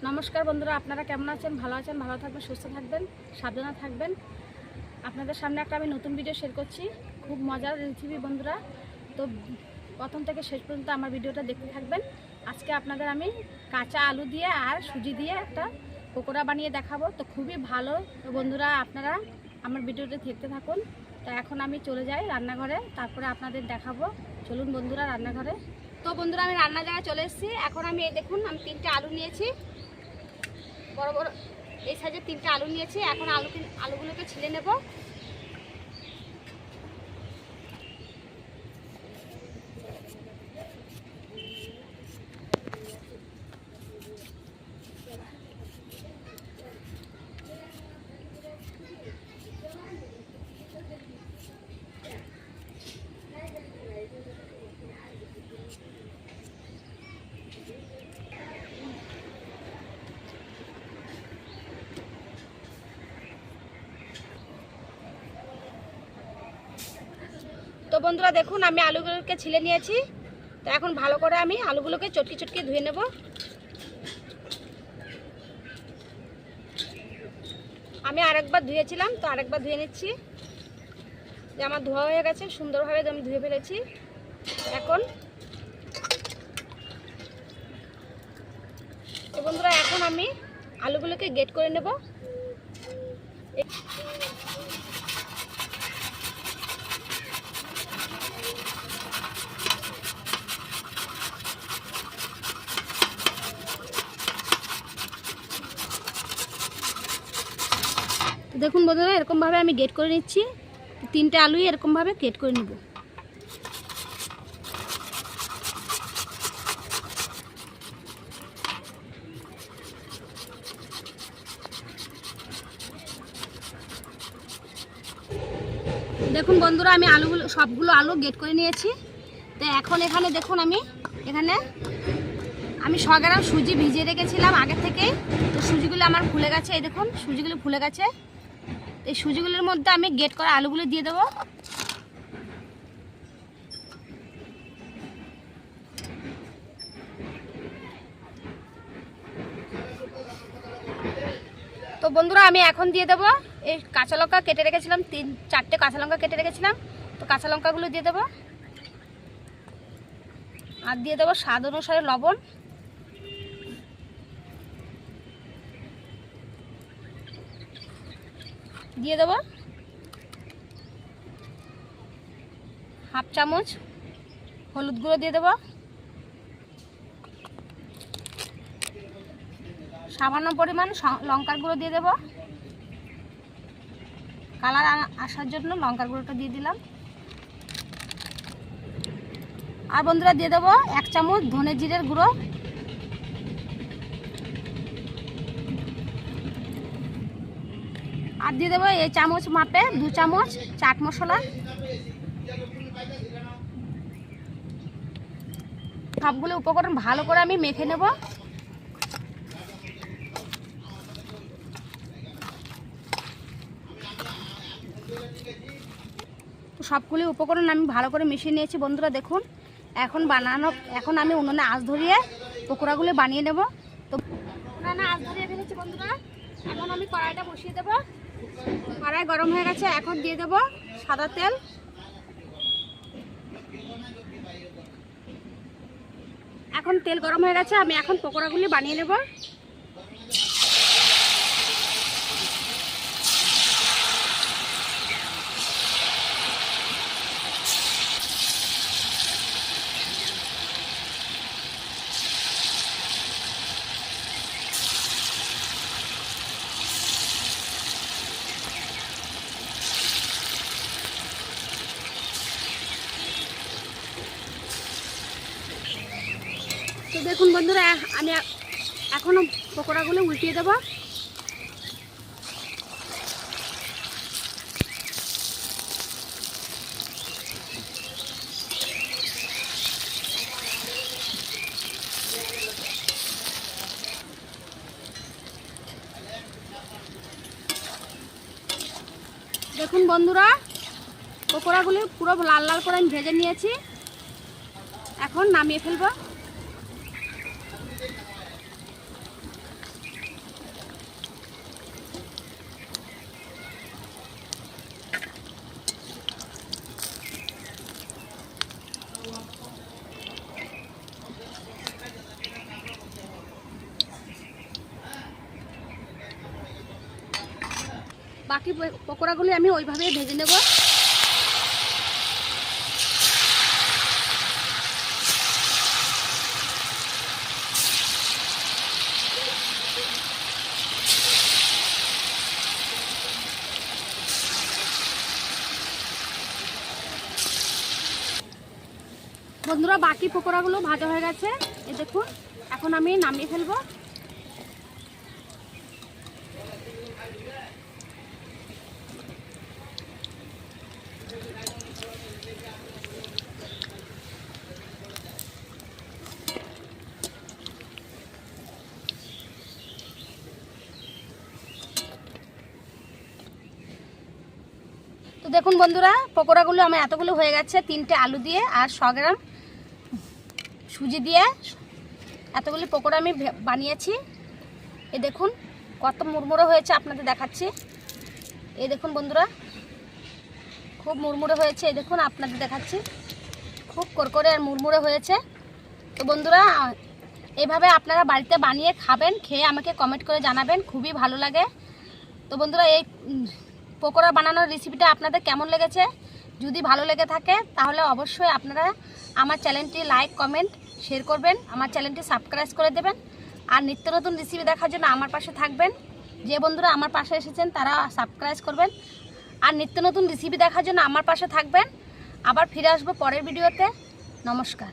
নমস্কার বন্ধুরা, আপনারা কেমন আছেন? ভালো আছেন? ভালো থাকবেন, সুস্থ থাকবেন, সাবধানে থাকবেন। আপনাদের সামনে একটা আমি নতুন ভিডিও শেয়ার করছি, খুব মজার রেসিপি বন্ধুরা। তো প্রথম থেকে শেষ পর্যন্ত আমার ভিডিওটা দেখতে থাকবেন। আজকে আপনাদের আমি কাঁচা আলু দিয়ে আর সুজি দিয়ে একটা পকোড়া বানিয়ে দেখাবো। তো খুবই ভালো। তো বন্ধুরা, আপনারা আমার ভিডিওটা দেখতে থাকুন। তো এখন আমি চলে যাই রান্নাঘরে, তারপরে আপনাদের দেখাবো। চলুন বন্ধুরা রান্নাঘরে। তো বন্ধুরা, আমি রান্না জায়গায় চলে এসেছি। এখন আমি এই দেখুন, আমি 3টে আলু নিয়েছি, বড় বড় এই সাইজের 3টে আলু নিয়েছি। এখন আলুগুলোকে ছিলে নেব। তো বন্ধুরা দেখুন, আমি আলুগুলোকে ছিলে নিয়েছি। তো এখন ভালো করে আমি আলুগুলোকে চটকি চটকি ধুয়ে নেব। আমি আরেকবার ধুয়েছিলাম, তো আরেকবার ধুয়ে নিচ্ছি। যে আমার ধোয়া হয়ে গেছে সুন্দরভাবে, আমি ধুয়ে ফেলেছি। তো বন্ধুরা, এখন আমি আলুগুলোকে গ্রেট করে নেব। দেখুন বন্ধুরা, এরকমভাবে আমি গ্রেট করে নিচ্ছি। 3টে আলুই এরকমভাবে গ্রেট করে নেব। দেখুন বন্ধুরা, আমি সবগুলো আলু গ্রেট করে নিয়েছি। তো এখন এখানে দেখুন, আমি 100 গ্রাম সুজি ভিজিয়ে রেখেছিলাম আগে থেকেই। তো সুজিগুলো আমার ফুলে গেছে, এই দেখুন সুজিগুলো ফুলে গেছে। এই সুজিগুলোর মধ্যে আমি গ্রেট করা আলুগুলো দিয়ে দেবো। তো বন্ধুরা, আমি এখন দিয়ে দেবো এই কাঁচা লঙ্কা কেটে রেখেছিলাম, 3-4টে কাঁচা লঙ্কা কেটে রেখেছিলাম। তো কাঁচা লঙ্কাগুলো দিয়ে দেবো, আর দিয়ে দেবো স্বাদ অনুসারে লবণ। দিয়ে দেবো হাফ চামচ হলুদ গুঁড়ো, দিয়ে দেবো সামান্য পরিমাণ লঙ্কার গুঁড়ো, দিয়ে দেবো কালার আসার জন্য লঙ্কার গুঁড়োটা দিয়ে দিলাম। আর বন্ধুরা দিয়ে দেবো 1 চামচ ধনে জিরের গুঁড়ো। আর দিয়ে দেবো এই চামচ মাপে 2 চামচ চাট মশলা। সবগুলো উপকরণ ভালো করে আমি মেখে নেব। সবগুলো উপকরণ আমি ভালো করে মিশিয়ে নিয়েছি বন্ধুরা। দেখুন, এখন আমি উনুনে আঁচ ধরিয়ে পকোড়াগুলো বানিয়ে নেব। তো উনুনে আঁচ ধরিয়ে ফেলেছি বন্ধুরা। এখন আমি কড়াইটা বসিয়ে দেবো। কড়াই গরম হয়ে গেছে, এখন দিয়ে দেবো সাদা তেল। এখন তেল গরম হয়ে গেছে, আমি এখন পকোড়াগুলি বানিয়ে নেব। তো দেখুন বন্ধুরা, আমি এখনো পকোড়াগুলো উল্টিয়ে দেবো। দেখুন বন্ধুরা, পকোড়াগুলি পুরো লাল লাল করে আমি ভেজে নিয়েছি। এখন নামিয়ে ফেলবো। বাকি পকোড়াগুলি আমি ওইভাবেই ভেজে নেব। বন্ধুরা বাকি পকোড়াগুলো ভাজা হয়ে গেছে, এই দেখুন। এখন আমি নামিয়ে ফেলবো। তো দেখুন বন্ধুরা, পকোড়াগুলো আমার এতগুলো হয়ে গেছে, 3টে আলু দিয়ে আর 100 গ্রাম সুজি দিয়ে এতগুলি পকোড়া আমি বানিয়েছি। এই দেখুন কত মুড়মুড়ো হয়েছে, আপনাদের দেখাচ্ছি। এই দেখুন বন্ধুরা, খুব মুড়মুড়ো হয়েছে। এই দেখুন আপনাদের দেখাচ্ছি, খুব করকরে আর মুড়মুড়ো হয়েছে। তো বন্ধুরা এইভাবে আপনারা বাড়িতে বানিয়ে খাবেন, খেয়ে আমাকে কমেন্ট করে জানাবেন, খুবই ভালো লাগে। তো বন্ধুরা এই পকোড়া বানানোর রেসিপিটা আপনাদের কেমন লেগেছে? যদি ভালো লেগে থাকে তাহলে অবশ্যই আপনারা আমার চ্যানেলটি লাইক কমেন্ট শেয়ার করবেন, আমার চ্যানেলটি সাবস্ক্রাইব করে দেবেন। আর নিত্য নতুন রেসিপি দেখার জন্য আমার পাশে থাকবেন। যে বন্ধুরা আমার পাশে এসেছেন তারা সাবস্ক্রাইব করবেন আর নিত্য নতুন রেসিপি দেখার জন্য আমার পাশে থাকবেন। আবার ফিরে আসবো পরের ভিডিওতে। নমস্কার।